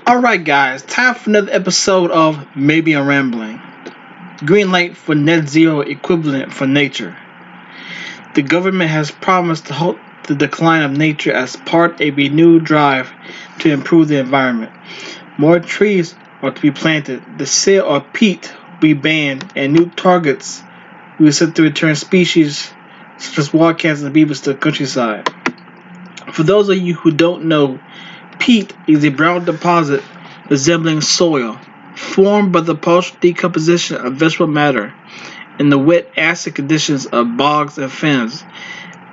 Alright, guys, time for another episode of Maybe I'm Rambling. Green light for net zero equivalent for nature. The government has promised to halt the decline of nature as part of a renewed drive to improve the environment. More trees are to be planted, the sale of peat will be banned, and new targets will be set to return species such as wildcats and beavers to the countryside. For those of you who don't know, peat is a brown deposit resembling soil, formed by the partial decomposition of vegetable matter in the wet acid conditions of bogs and fens.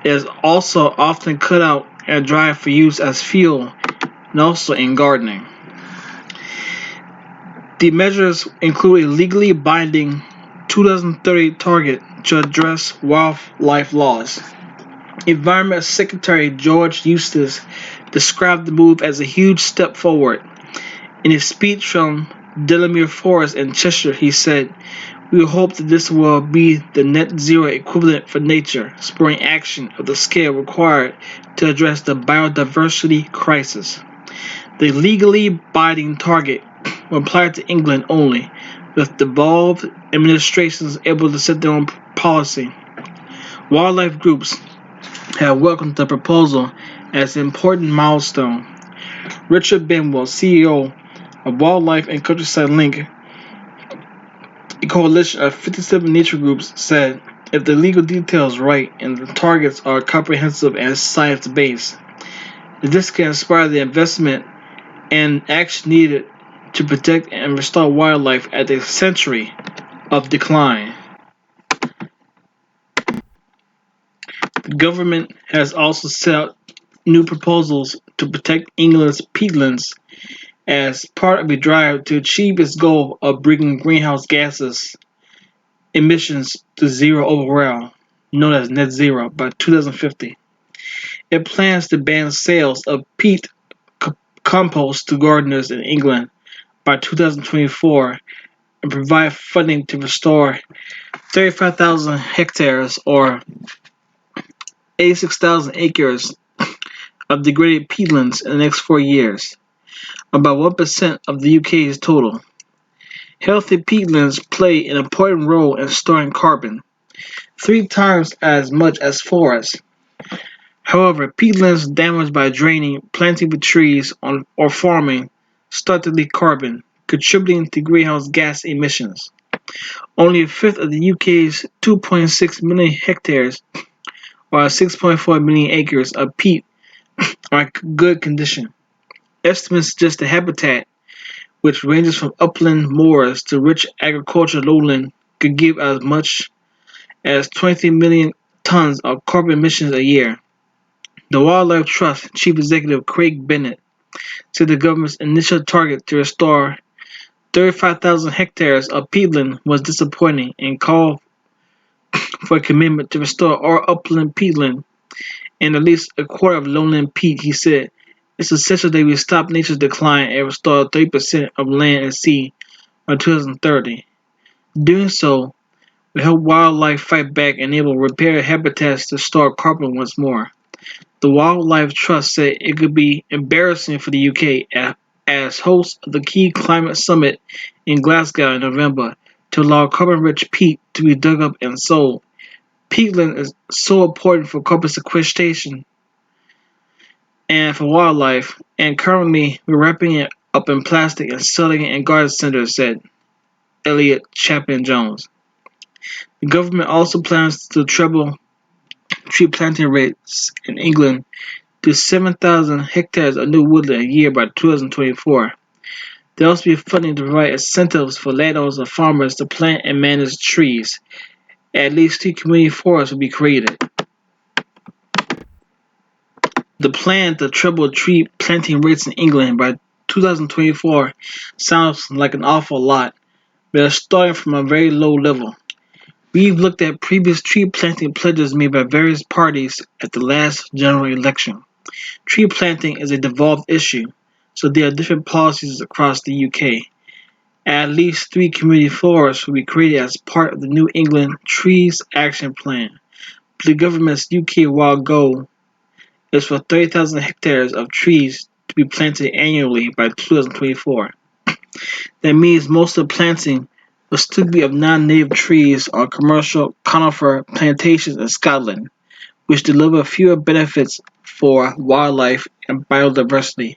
It is also often cut out and dried for use as fuel and also in gardening. The measures include a legally binding 2030 target to address wildlife loss. Environment Secretary George Eustace described the move as a huge step forward. In a speech from Delamere Forest in Cheshire, he said, "We hope that this will be the net zero equivalent for nature, spurring action of the scale required to address the biodiversity crisis." The legally binding target will apply to England only, with devolved administrations able to set their own policy. Wildlife groups have welcomed the proposal as an important milestone. Richard Benwell, CEO of Wildlife and Countryside Link, a coalition of 57 nature groups, said, "If the legal details are right and the targets are comprehensive and science-based, this can inspire the investment and action needed to protect and restore wildlife at a century of decline." The government has also set out new proposals to protect England's peatlands as part of a drive to achieve its goal of bringing greenhouse gases emissions to zero overall, known as net zero, by 2050. It plans to ban sales of peat compost to gardeners in England by 2024 and provide funding to restore 35,000 hectares or 86,000 acres of degraded peatlands in the next 4 years, about 1% of the UK's total. Healthy peatlands play an important role in storing carbon, 3 times as much as forests. However, peatlands damaged by draining, planting with trees, or farming start to leak carbon, contributing to greenhouse gas emissions. Only a fifth of the UK's 2.6 million hectares, or 6.4 million acres, of peat are in good condition. Estimates suggest the habitat, which ranges from upland moors to rich agricultural lowland, could give as much as 23 million tons of carbon emissions a year. The Wildlife Trust Chief Executive Craig Bennett said the government's initial target to restore 35,000 hectares of peatland was disappointing and called for a commitment to restore all upland peatland and at least a quarter of lowland peat. He said, "It's essential that we stop nature's decline and restore 30% of land and sea by 2030. Doing so will help wildlife fight back and enable riparian habitats to store carbon once more." The Wildlife Trust said it could be embarrassing for the UK as host of the key climate summit in Glasgow in November to allow carbon-rich peat to be dug up and sold. Peatland is so important for carbon sequestration and for wildlife, and currently we're wrapping it up in plastic and selling it in garden centers, said Elliot Chapman-Jones. The government also plans to treble tree planting rates in England to 7,000 hectares of new woodland a year by 2024. There will also be funding to provide incentives for landowners and farmers to plant and manage trees. At least 2 community forests will be created. The plan to treble tree planting rates in England by 2024 sounds like an awful lot, but it's starting from a very low level. We've looked at previous tree planting pledges made by various parties at the last general election. Tree planting is a devolved issue, so there are different policies across the UK. At least 3 community forests will be created as part of the New England Trees Action Plan, but the government's UK-wide goal is for 30,000 hectares of trees to be planted annually by 2024. That means most of the planting will still be of non-native trees on commercial conifer plantations in Scotland, which deliver fewer benefits for wildlife and biodiversity.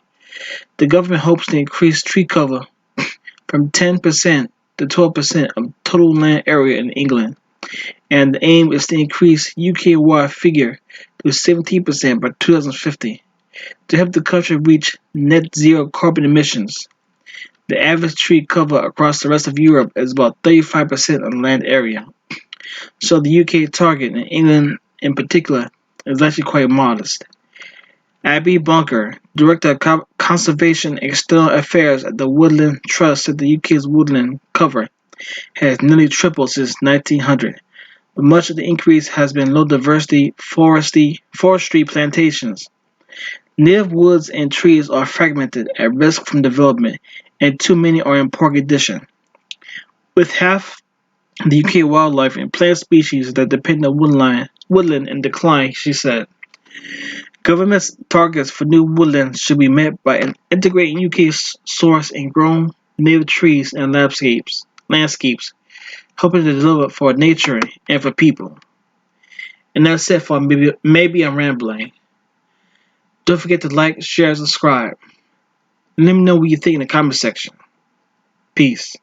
The government hopes to increase tree cover from 10% to 12% of total land area in England, and the aim is to increase UK-wide figure to 17% by 2050 to help the country reach net zero carbon emissions. The average tree cover across the rest of Europe is about 35% of the land area, so the UK target, and England in particular, is actually quite modest. Abby Bunker, Director of Conservation and External Affairs at the Woodland Trust, said the UK's woodland cover has nearly tripled since 1900, but much of the increase has been low-diversity forestry plantations. Native woods and trees are fragmented, at risk from development, and too many are in poor condition. With half the UK wildlife and plant species that depend on woodland in decline, she said. Government's targets for new woodland should be met by integrating UK sourced and grown native trees and landscapes, helping to deliver for nature and for people. And that's it for maybe I'm rambling. Don't forget to like, share, and subscribe. And let me know what you think in the comment section. Peace.